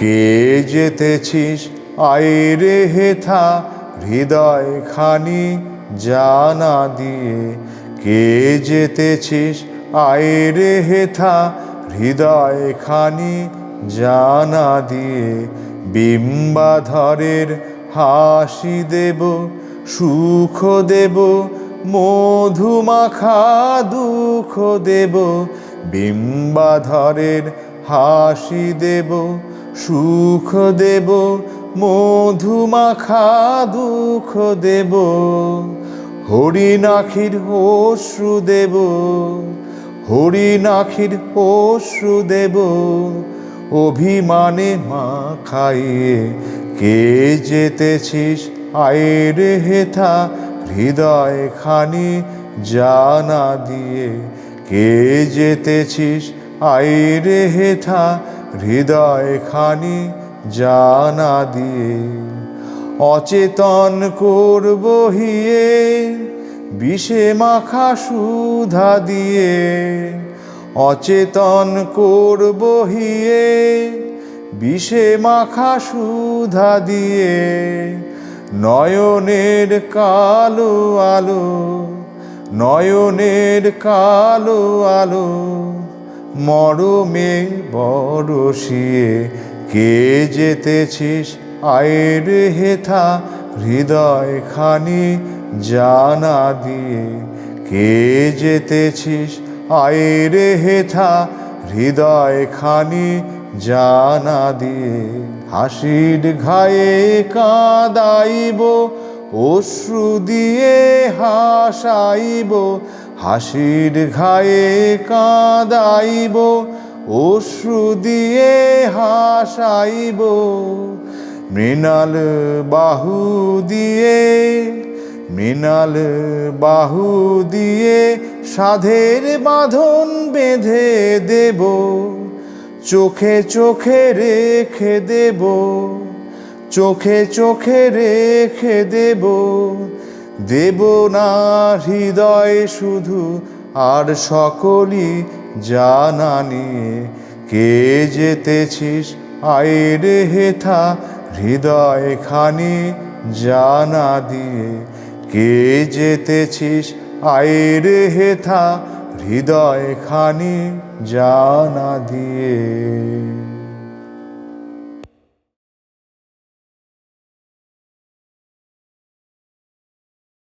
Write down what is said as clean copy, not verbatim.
কে যেতেছিস আইরে হেথা হৃদয় খানি জানা দিয়ে। কে যেতেছিস আইরে হেথা হৃদয় খানি জানা দিয়ে। বিম্বাধরের হাসি দেব, সুখ দেব, মধুমাখা দুঃখ দেব। বিম্বাধরের হাসি দেব, সুখ দেব, মধুমাখা দুঃখ দেব। হরিণাক্ষীর অশ্রু দেব, হরিণাক্ষীর অশ্রু দেব। অভিমানে মাখাইয়ে কে যেতেছিস আইরে হেথা হৃদয় খানি জানা দিয়ে। কে যেতেছিস আইরে হেথা হৃদয় খানি জানা দিয়ে। অচেতন করব হিয়ে বিষে মাখা সুধা দিয়ে। অচেতন করব হিয়ে বিষে মাখা সুধা দিয়ে। নয়নের কালো আলো, নয়নের কালো আলো মরমে বরসিয়ে। কে যেতেছিস আইরে হেথা হৃদয় খানি জানা দিয়ে। কে যেতেছিস আইরে হেথা হৃদয় খানি জানা দিয়ে। হাসির ঘায়ে কাঁদাইব, অশ্রু দিয়ে হাসাইব। হাসির ঘায়ে কাঁদাইব, অশ্রু দিয়ে হাসাইব। মৃণাল বাহু দিয়ে, মৃণাল বাহু দিয়ে সাধের বাঁধন বেঁধে দেব। চোখে চোখে রেখে দেব, চোখে চোখে রেখে দেব। দেব না হৃদয় শুধু আর সকলই জানা নিয়ে। কে যেতেছিস আইরে হেথা হৃদয় খানি জানা দিয়ে। কে যেতেছিস আইরে হেথা হৃদয় খানি জানা দিয়ে।